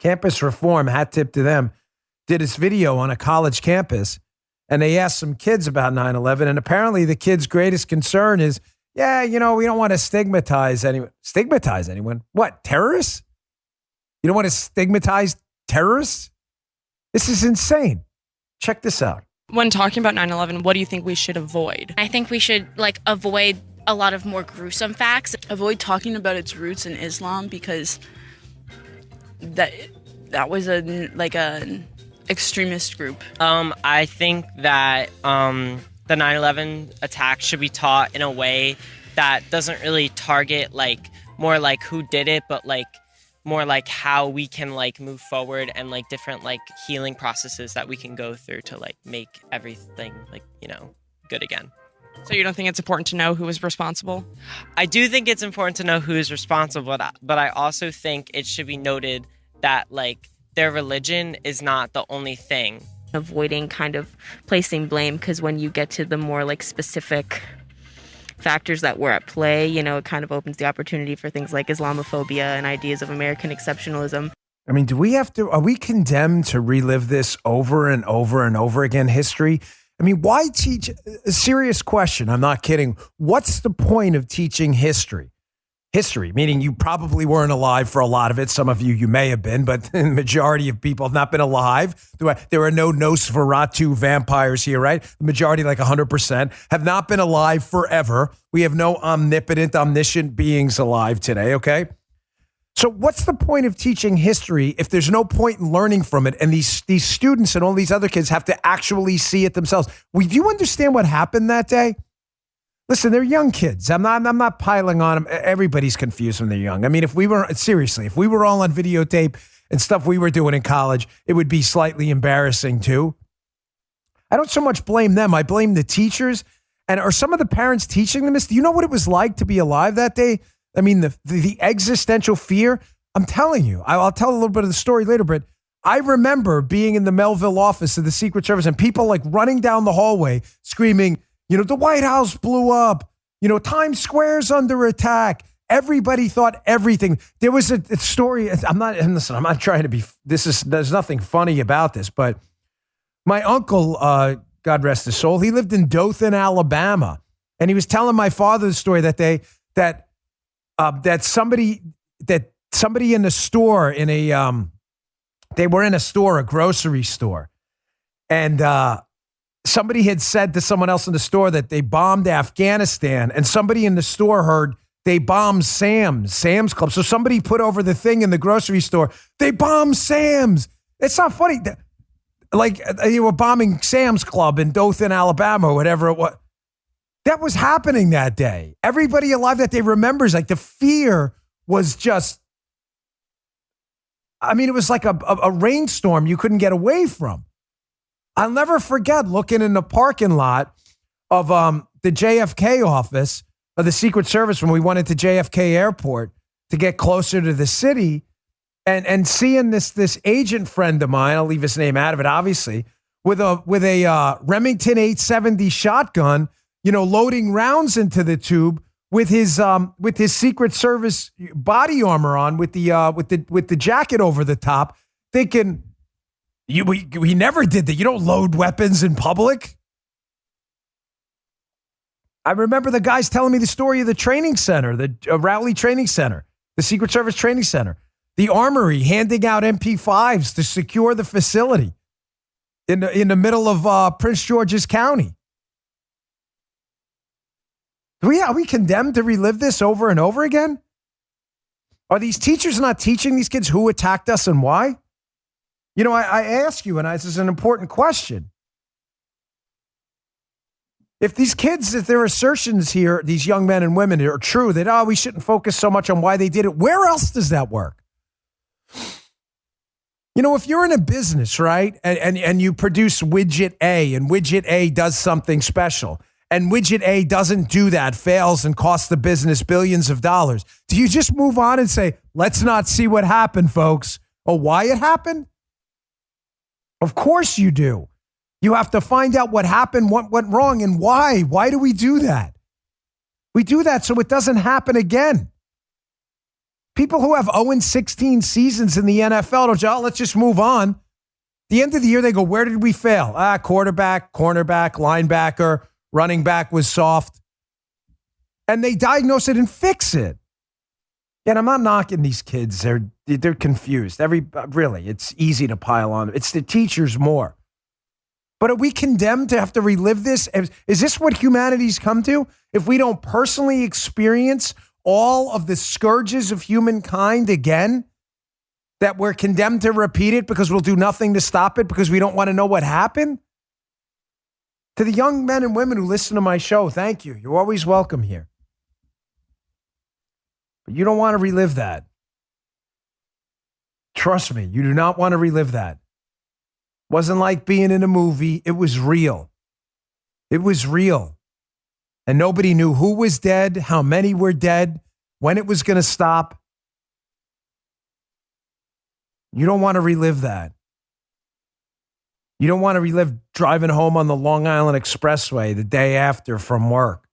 Campus Reform, hat tip to them, did this video on a college campus, and they asked some kids about 9/11, and apparently the kids' greatest concern is, we don't want to stigmatize anyone. Stigmatize anyone? What, terrorists? You don't want to stigmatize terrorists? This is insane. Check this out. When talking about 9/11, what do you think we should avoid? I think we should avoid a lot of more gruesome facts. Avoid talking about its roots in Islam because that was an extremist group. I think that the 9/11 attack should be taught in a way that doesn't really target more who did it, but more how we can move forward and different healing processes that we can go through to make everything good again. So you don't think it's important to know who was responsible? I do think it's important to know who is responsible, but I also think it should be noted that their religion is not the only thing. Avoiding kind of placing blame, because when you get to the more specific factors that were at play, it kind of opens the opportunity for things like Islamophobia and ideas of American exceptionalism. I mean, are we condemned to relive this over and over and over again, history? I mean, why teach a serious question? I'm not kidding. What's the point of teaching history? History, meaning you probably weren't alive for a lot of it. Some of you may have been, but the majority of people have not been alive. There are no Nosferatu vampires here, right? The majority, 100%, have not been alive forever. We have no omnipotent, omniscient beings alive today, okay? So what's the point of teaching history if there's no point in learning from it, and these students and all these other kids have to actually see it themselves? Do you understand what happened that day? Listen, they're young kids. I'm not piling on them. Everybody's confused when they're young. I mean, if we were all on videotape and stuff we were doing in college, it would be slightly embarrassing too. I don't so much blame them. I blame the teachers. And are some of the parents teaching them this? Do you know what it was like to be alive that day? I mean, the existential fear. I'm telling you, I'll tell a little bit of the story later, but I remember being in the Melville office of the Secret Service and people running down the hallway screaming, the White House blew up. Times Square's under attack. Everybody thought everything. There was a story. I'm not trying to be, there's nothing funny about this, but my uncle, God rest his soul, he lived in Dothan, Alabama. And he was telling my father the story that somebody in the store, they were in a store, a grocery store. And, somebody had said to someone else in the store that they bombed Afghanistan, and somebody in the store heard they bombed Sam's Club. So somebody put over the thing in the grocery store, they bombed Sam's. It's not funny. You were bombing Sam's Club in Dothan, Alabama, or whatever it was. That was happening that day. Everybody alive that day remembers, the fear was just, it was like a rainstorm you couldn't get away from. I'll never forget looking in the parking lot of the JFK office of the Secret Service when we went into JFK Airport to get closer to the city, and seeing this agent friend of mine, I'll leave his name out of it, obviously, with a Remington 870 shotgun, loading rounds into the tube with his Secret Service body armor on, with the jacket over the top, thinking, We never did that. You don't load weapons in public. I remember the guys telling me the story of the training center, the Rowley Training Center, the Secret Service Training Center, the Armory handing out MP5s to secure the facility in the middle of Prince George's County. Are we condemned to relive this over and over again? Are these teachers not teaching these kids who attacked us and why? I ask you, and this is an important question. If these kids, if their assertions here, these young men and women are true, that, we shouldn't focus so much on why they did it, where else does that work? If you're in a business, right, and you produce widget A, and widget A does something special, and widget A doesn't do that, fails, and costs the business billions of dollars, do you just move on and say, let's not see what happened, folks, or why it happened? Of course you do. You have to find out what happened, what went wrong, and why. Why do we do that? We do that so it doesn't happen again. People who have 0-16 seasons in the NFL don't say, oh, let's just move on. The end of the year, they go, where did we fail? Quarterback, cornerback, linebacker, running back was soft. And they diagnose it and fix it. And I'm not knocking these kids. They're confused. Really, it's easy to pile on. It's the teachers more. But are we condemned to have to relive this? Is this what humanity's come to? If we don't personally experience all of the scourges of humankind again, that we're condemned to repeat it because we'll do nothing to stop it because we don't want to know what happened? To the young men and women who listen to my show, thank you. You're always welcome here. But you don't want to relive that. Trust me, you do not want to relive that. Wasn't like being in a movie. It was real. It was real. And nobody knew who was dead, how many were dead, when it was going to stop. You don't want to relive that. You don't want to relive driving home on the Long Island Expressway the day after from work.